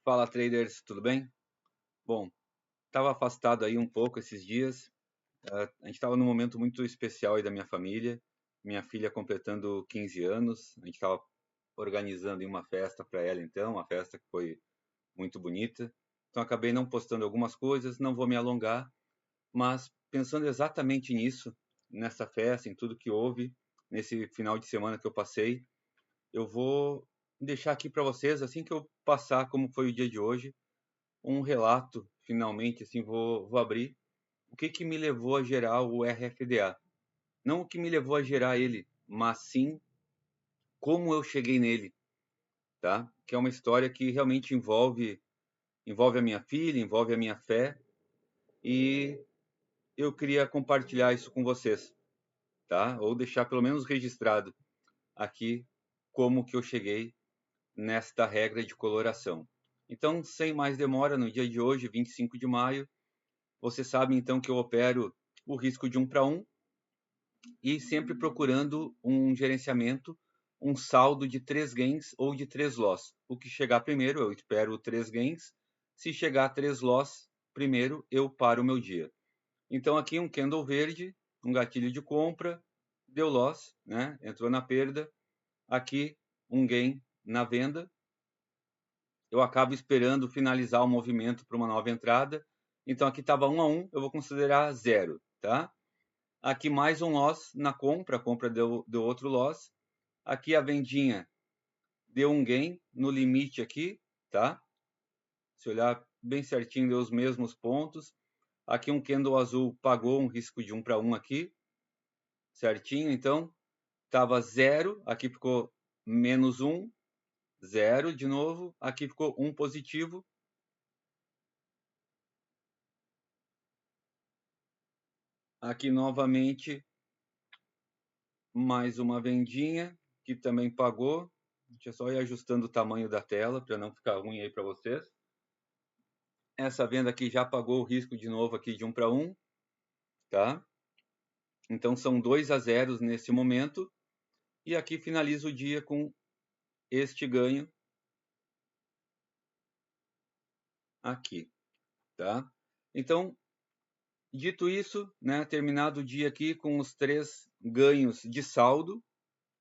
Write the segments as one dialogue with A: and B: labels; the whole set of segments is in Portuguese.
A: Fala traders, tudo bem? Bom, estava afastado aí um pouco esses dias. A gente estava num momento muito especial aí da minha família. Minha filha completando 15 anos. A gente estava organizando aí uma festa para ela, então, uma festa que foi muito bonita. Então acabei não postando algumas coisas, não vou me alongar, mas pensando exatamente nisso, nessa festa, em tudo que houve, nesse final de semana que eu passei, eu vou deixar aqui para vocês, assim que eu passar como foi o dia de hoje, um relato, finalmente, assim, vou abrir. O que que me levou a gerar o RFDA? Não o que me levou a gerar ele, mas sim como eu cheguei nele, tá? Que é uma história que realmente envolve a minha filha, envolve a minha fé, e eu queria compartilhar isso com vocês, tá? Ou deixar pelo menos registrado aqui como que eu cheguei nesta regra de coloração. Então, sem mais demora, no dia de hoje, 25 de maio, você sabe então que eu opero o risco de 1 para 1 e sempre procurando um gerenciamento, um saldo de 3 gains ou de 3 loss. O que chegar primeiro, eu espero 3 gains. Se chegar a 3 loss primeiro, eu paro o meu dia. Então aqui um candle verde, um gatilho de compra, deu loss, né? Entrou na perda. Aqui um gain na venda. Eu acabo esperando finalizar o movimento para uma nova entrada. Então aqui estava 1 a 1, eu vou considerar 0, tá? Aqui mais um loss na compra, a compra deu outro loss. Aqui a vendinha deu um gain no limite aqui, tá? Se olhar bem certinho, deu os mesmos pontos. Aqui um candle azul pagou um risco de 1 para 1 aqui, certinho. Então, estava 0, aqui ficou menos 1, 0 de novo. Aqui ficou 1 positivo. Aqui novamente mais uma vendinha que também pagou. Deixa eu só ir ajustando o tamanho da tela para não ficar ruim aí para vocês. Essa venda aqui já pagou o risco de novo aqui de 1 para 1, tá? Então são 2 a 0 nesse momento. E aqui finaliza o dia com este ganho aqui, tá? Então, dito isso, né, terminado o dia aqui com os 3 ganhos de saldo,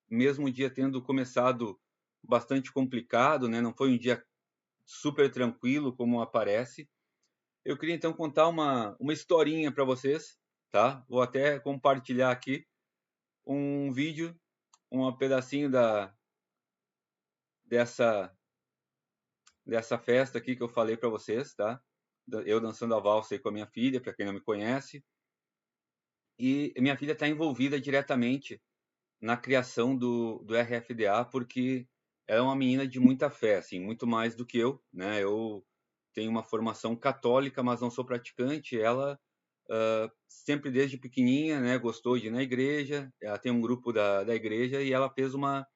A: mesmo o dia tendo começado bastante complicado, né? Não foi um dia super tranquilo como aparece. Eu queria então contar uma historinha para vocês, tá? Vou até compartilhar aqui um vídeo, um pedacinho dessa festa aqui que eu falei para vocês, tá? Eu dançando a valsa aí com a minha filha, para quem não me conhece. E minha filha está envolvida diretamente na criação do RFDA, porque ela é uma menina de muita fé, assim, muito mais do que eu, né? Eu tenho uma formação católica, mas não sou praticante. Ela sempre desde pequenininha, né, gostou de ir na igreja. Ela tem um grupo da igreja e ela fez uma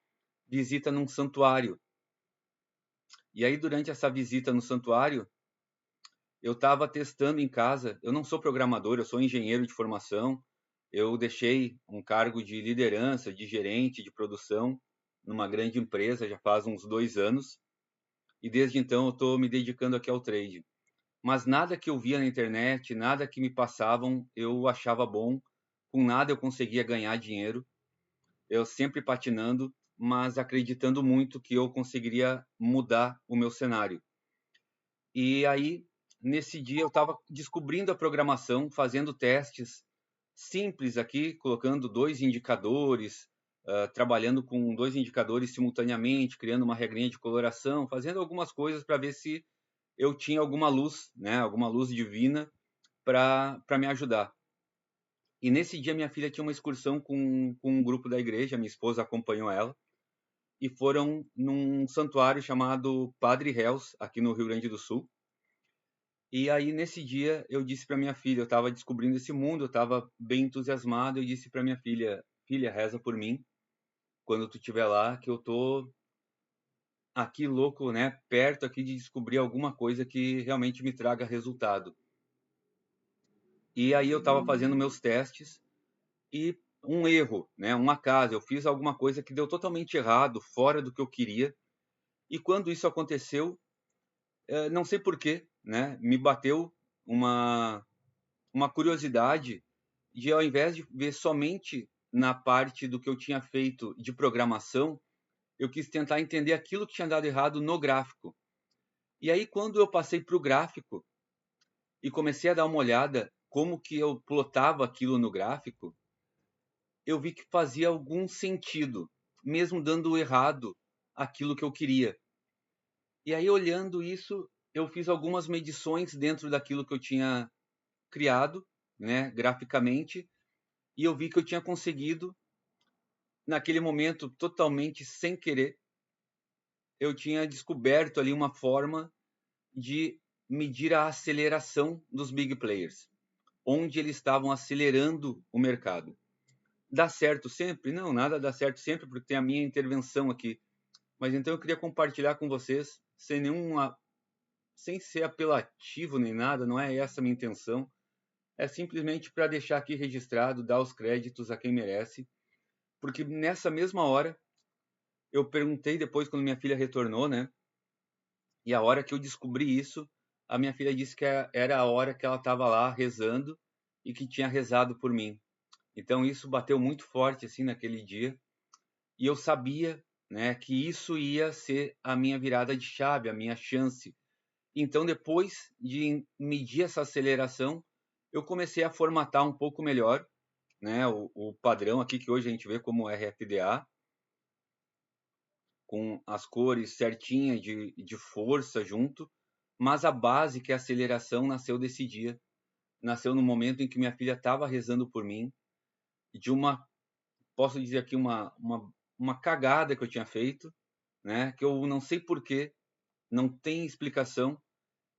A: visita num santuário. E aí, durante essa visita no santuário, eu estava testando em casa. Eu não sou programador, eu sou engenheiro de formação. Eu deixei um cargo de liderança, de gerente de produção numa grande empresa já faz uns 2 anos. E desde então eu estou me dedicando aqui ao trade. Mas nada que eu via na internet, nada que me passavam, eu achava bom. Com nada eu conseguia ganhar dinheiro. Eu sempre patinando, mas acreditando muito que eu conseguiria mudar o meu cenário. E aí, nesse dia, eu estava descobrindo a programação, fazendo testes simples aqui, colocando 2 indicadores, trabalhando com 2 indicadores simultaneamente, criando uma regrinha de coloração, fazendo algumas coisas para ver se eu tinha alguma luz, né, alguma luz divina para me ajudar. E nesse dia, minha filha tinha uma excursão com um grupo da igreja, minha esposa acompanhou ela, e foram num santuário chamado Padre Réus, aqui no Rio Grande do Sul. E aí, nesse dia, eu disse para minha filha, eu estava descobrindo esse mundo, eu estava bem entusiasmado, eu disse para minha filha, filha, reza por mim, quando tu estiver lá, que eu tô aqui louco, né, perto aqui de descobrir alguma coisa que realmente me traga resultado. E aí eu estava fazendo meus testes e um erro, né, um acaso, eu fiz alguma coisa que deu totalmente errado, fora do que eu queria. E quando isso aconteceu, Não sei por quê, né? Me bateu uma, uma curiosidade de, ao invés de ver somente na parte do que eu tinha feito de programação, eu quis tentar entender aquilo que tinha dado errado no gráfico. E aí, quando eu passei para o gráfico e comecei a dar uma olhada como que eu plotava aquilo no gráfico, eu vi que fazia algum sentido, mesmo dando errado aquilo que eu queria. E aí, olhando isso, eu fiz algumas medições dentro daquilo que eu tinha criado, né, graficamente, e eu vi que eu tinha conseguido, naquele momento, totalmente sem querer, eu tinha descoberto ali uma forma de medir a aceleração dos big players, onde eles estavam acelerando o mercado. Dá certo sempre? Não, nada dá certo sempre, porque tem a minha intervenção aqui. Mas então eu queria compartilhar com vocês, sem ser apelativo nem nada, não é essa a minha intenção. É simplesmente para deixar aqui registrado, dar os créditos a quem merece, porque nessa mesma hora eu perguntei depois quando minha filha retornou, né? E a hora que eu descobri isso, a minha filha disse que era a hora que ela estava lá rezando e que tinha rezado por mim. Então isso bateu muito forte assim naquele dia, e eu sabia, né, que isso ia ser a minha virada de chave, a minha chance. Então depois de medir essa aceleração, eu comecei a formatar um pouco melhor, né, o padrão aqui que hoje a gente vê como RFDA, com as cores certinhas de força junto, mas a base, que é a aceleração, nasceu desse dia. Nasceu no momento em que minha filha estava rezando por mim, de uma, posso dizer aqui, uma cagada que eu tinha feito, né? Que eu não sei porquê, não tem explicação.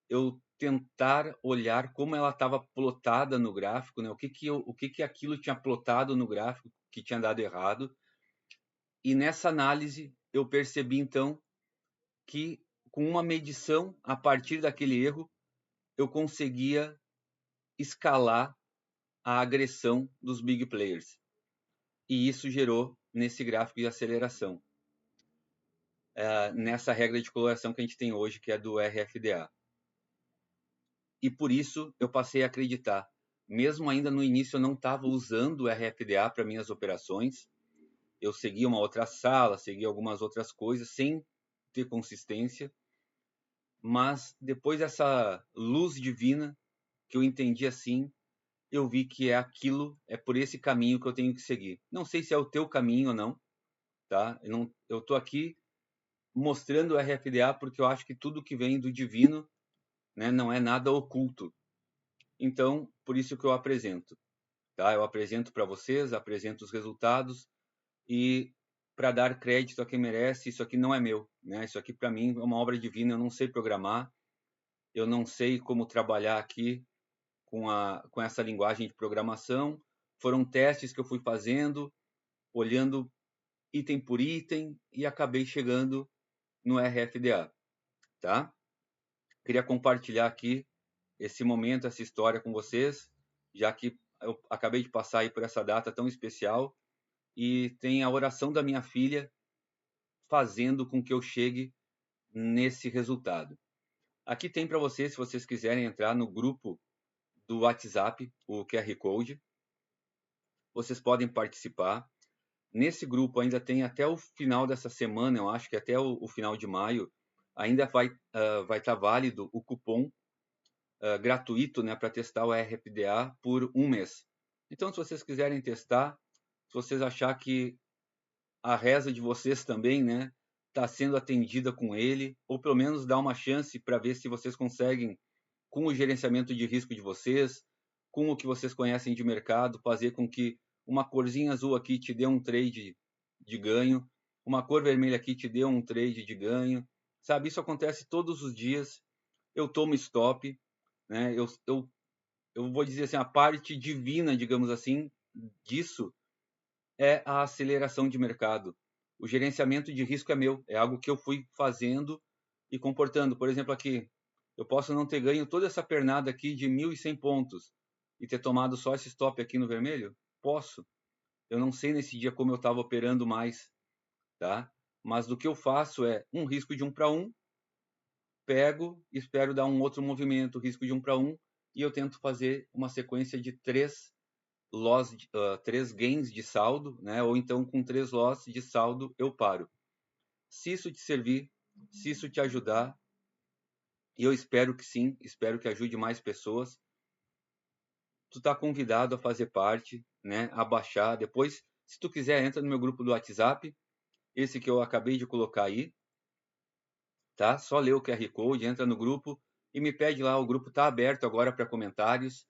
A: Eu tentar olhar como ela estava plotada no gráfico, né? O que que aquilo tinha plotado no gráfico que tinha dado errado. E nessa análise eu percebi então que com uma medição a partir daquele erro eu conseguia escalar a agressão dos big players. E isso gerou nesse gráfico de aceleração, nessa regra de coloração que a gente tem hoje, que é do RFDA. E por isso eu passei a acreditar. Mesmo ainda no início eu não estava usando o RFDA para minhas operações, eu seguia uma outra sala, seguia algumas outras coisas sem ter consistência, mas depois dessa luz divina que eu entendi assim, eu vi que é aquilo, é por esse caminho que eu tenho que seguir. Não sei se é o teu caminho ou não, tá? Eu tô aqui mostrando o RFDA porque eu acho que tudo que vem do divino, né, não é nada oculto. Então, por isso que eu apresento, tá? Eu apresento para vocês, apresento os resultados e para dar crédito a quem merece, isso aqui não é meu, né? Isso aqui para mim é uma obra divina, eu não sei programar, eu não sei como trabalhar aqui com essa linguagem de programação. Foram testes que eu fui fazendo, olhando item por item e acabei chegando no RFDA, tá? Queria compartilhar aqui esse momento, essa história com vocês, já que eu acabei de passar aí por essa data tão especial e tem a oração da minha filha fazendo com que eu chegue nesse resultado. Aqui tem para vocês, se vocês quiserem entrar no grupo do WhatsApp, o QR Code, vocês podem participar. Nesse grupo ainda tem até o final dessa semana, eu acho que até o final de maio, ainda vai estar válido o cupom gratuito, né, para testar o RFDA por um mês. Então, se vocês quiserem testar, se vocês achar que a reza de vocês também, né, está sendo atendida com ele, ou pelo menos dar uma chance para ver se vocês conseguem, com o gerenciamento de risco de vocês, com o que vocês conhecem de mercado, fazer com que uma corzinha azul aqui te dê um trade de ganho, uma cor vermelha aqui te dê um trade de ganho, sabe? Isso acontece todos os dias. Eu tomo stop, né? Eu vou dizer assim, a parte divina, digamos assim, disso é a aceleração de mercado. O gerenciamento de risco é meu, é algo que eu fui fazendo e comportando. Por exemplo, aqui, eu posso não ter ganho toda essa pernada aqui de 1.100 pontos e ter tomado só esse stop aqui no vermelho? Posso. Eu não sei nesse dia como eu estava operando mais, tá? Mas do que eu faço é um risco de 1 para 1 pego, espero dar um outro movimento, risco de 1 para 1, e eu tento fazer uma sequência de 3 3 gains de saldo, né? Ou então com 3 loss de saldo eu paro. Se isso te servir, se isso te ajudar, e eu espero que sim, espero que ajude mais pessoas, tu tá convidado a fazer parte, né? A baixar. Depois, se tu quiser, entra no meu grupo do WhatsApp, esse que eu acabei de colocar aí, tá? Só lê o QR Code, entra no grupo e me pede lá, o grupo tá aberto agora para comentários.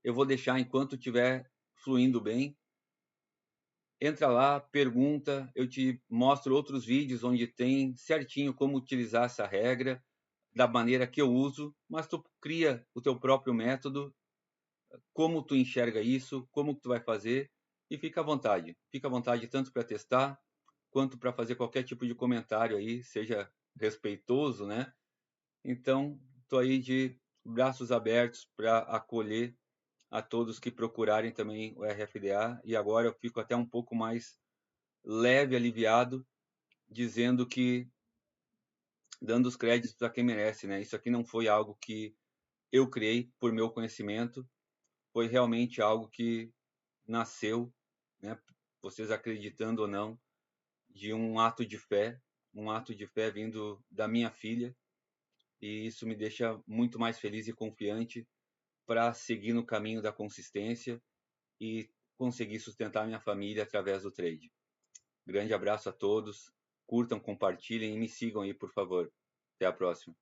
A: Eu vou deixar enquanto estiver fluindo bem. Entra lá, pergunta, eu te mostro outros vídeos onde tem certinho como utilizar essa regra da maneira que eu uso, mas tu cria o teu próprio método, como tu enxerga isso, como tu vai fazer, e fica à vontade. Fica à vontade tanto para testar, quanto para fazer qualquer tipo de comentário aí, seja respeitoso, né? Então, estou aí de braços abertos para acolher a todos que procurarem também o RFDA, e agora eu fico até um pouco mais leve, aliviado, dizendo que, dando os créditos a quem merece, né? Isso aqui não foi algo que eu criei por meu conhecimento, foi realmente algo que nasceu, né? Vocês acreditando ou não, de um ato de fé vindo da minha filha, e isso me deixa muito mais feliz e confiante para seguir no caminho da consistência e conseguir sustentar minha família através do trade. Grande abraço a todos, curtam, compartilhem e me sigam aí, por favor. Até a próxima.